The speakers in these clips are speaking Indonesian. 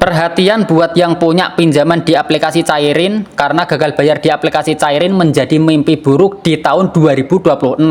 Perhatian buat yang punya pinjaman di aplikasi Cairin, karena gagal bayar di aplikasi Cairin menjadi mimpi buruk di tahun 2026.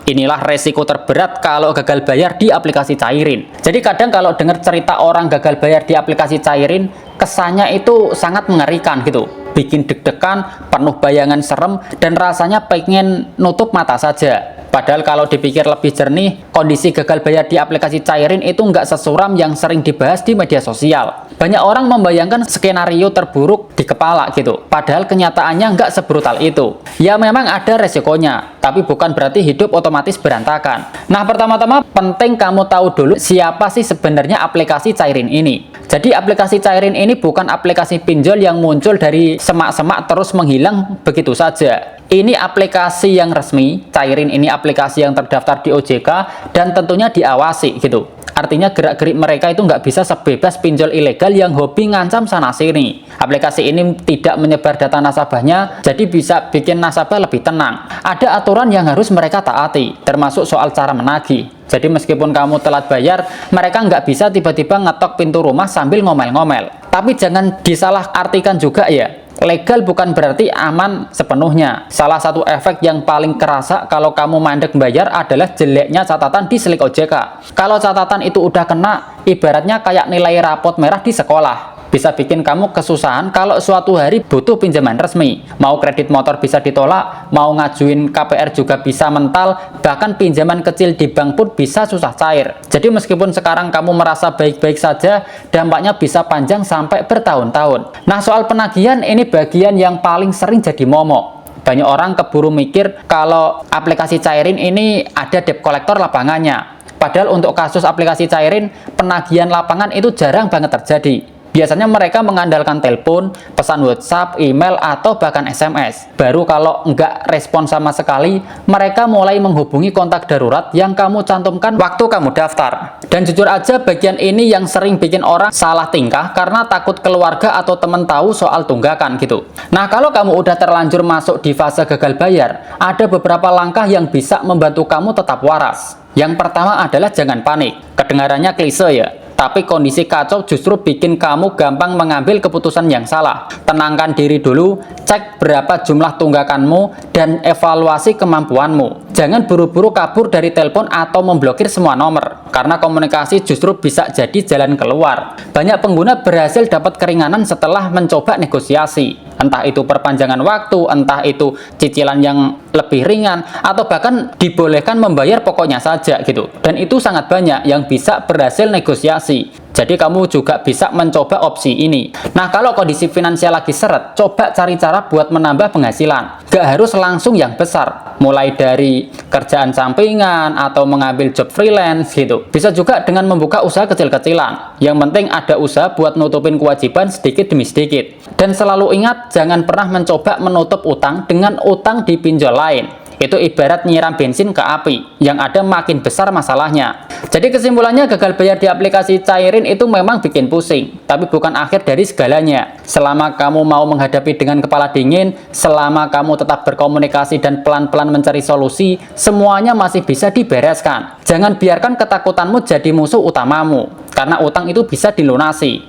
Inilah resiko terberat kalau gagal bayar di aplikasi Cairin. Jadi kadang kalau dengar cerita orang gagal bayar di aplikasi Cairin, kesannya itu sangat mengerikan gitu. Bikin deg-degan, penuh bayangan serem, dan rasanya pengen nutup mata saja. Padahal kalau dipikir lebih jernih, kondisi gagal bayar di aplikasi Cairin itu nggak sesuram yang sering dibahas di media sosial. Banyak orang membayangkan skenario terburuk di kepala gitu. Padahal kenyataannya nggak sebrutal itu. Ya memang ada resikonya, tapi bukan berarti hidup otomatis berantakan. Nah pertama-tama penting kamu tahu dulu siapa sih sebenarnya aplikasi Cairin ini. Jadi aplikasi Cairin ini bukan aplikasi pinjol yang muncul dari semak-semak terus menghilang begitu saja. Ini aplikasi yang resmi, Cairin ini aplikasi yang terdaftar di OJK dan tentunya diawasi gitu. Artinya gerak-gerik mereka itu nggak bisa sebebas pinjol ilegal yang hobi ngancam sana-sini. Aplikasi ini tidak menyebar data nasabahnya, jadi bisa bikin nasabah lebih tenang. Ada aturan yang harus mereka taati, termasuk soal cara menagih. Jadi meskipun kamu telat bayar, mereka nggak bisa tiba-tiba ngetok pintu rumah sambil ngomel-ngomel. Tapi jangan disalahartikan juga ya. Legal bukan berarti aman sepenuhnya. Salah satu efek yang paling kerasa kalau kamu mandek bayar adalah jeleknya catatan di Slik OJK. Kalau catatan itu udah kena, ibaratnya kayak nilai rapot merah di sekolah. Bisa bikin kamu kesusahan kalau suatu hari butuh pinjaman resmi. Mau kredit motor bisa ditolak, mau ngajuin KPR juga bisa mental, bahkan pinjaman kecil di bank pun bisa susah cair. Jadi meskipun sekarang kamu merasa baik-baik saja, dampaknya bisa panjang sampai bertahun-tahun. Nah soal penagihan ini bagian yang paling sering jadi momok. Banyak orang keburu mikir kalau aplikasi Cairin ini ada debt collector lapangannya. Padahal untuk kasus aplikasi Cairin, penagihan lapangan itu jarang banget terjadi. Biasanya mereka mengandalkan telepon, pesan WhatsApp, email, atau bahkan SMS. Baru kalau nggak respon sama sekali, mereka mulai menghubungi kontak darurat yang kamu cantumkan waktu kamu daftar. Dan jujur aja bagian ini yang sering bikin orang salah tingkah karena takut keluarga atau teman tahu soal tunggakan gitu. Nah kalau kamu udah terlanjur masuk di fase gagal bayar, ada beberapa langkah yang bisa membantu kamu tetap waras. Yang pertama adalah jangan panik. Kedengarannya klise ya. Tapi kondisi kacau justru bikin kamu gampang mengambil keputusan yang salah. Tenangkan diri dulu, cek berapa jumlah tunggakanmu, dan evaluasi kemampuanmu. Jangan buru-buru kabur dari telepon atau memblokir semua nomor, karena komunikasi justru bisa jadi jalan keluar. Banyak pengguna berhasil dapat keringanan setelah mencoba negosiasi. Entah itu perpanjangan waktu, entah itu cicilan yang lebih ringan, atau bahkan dibolehkan membayar pokoknya saja gitu. Dan itu sangat banyak yang bisa berhasil negosiasi. Jadi kamu juga bisa mencoba opsi ini. Nah kalau kondisi finansial lagi seret, coba cari cara buat menambah penghasilan. Gak harus langsung yang besar, mulai dari kerjaan sampingan atau mengambil job freelance gitu. Bisa juga dengan membuka usaha kecil-kecilan. Yang penting ada usaha buat nutupin kewajiban sedikit demi sedikit. Dan selalu ingat, jangan pernah mencoba menutup utang dengan utang di pinjol lain. Itu ibarat nyiram bensin ke api, yang ada makin besar masalahnya. Jadi kesimpulannya gagal bayar di aplikasi Cairin itu memang bikin pusing, tapi bukan akhir dari segalanya. Selama kamu mau menghadapi dengan kepala dingin, selama kamu tetap berkomunikasi dan pelan-pelan mencari solusi, semuanya masih bisa dibereskan. Jangan biarkan ketakutanmu jadi musuh utamamu, karena utang itu bisa dilunasi.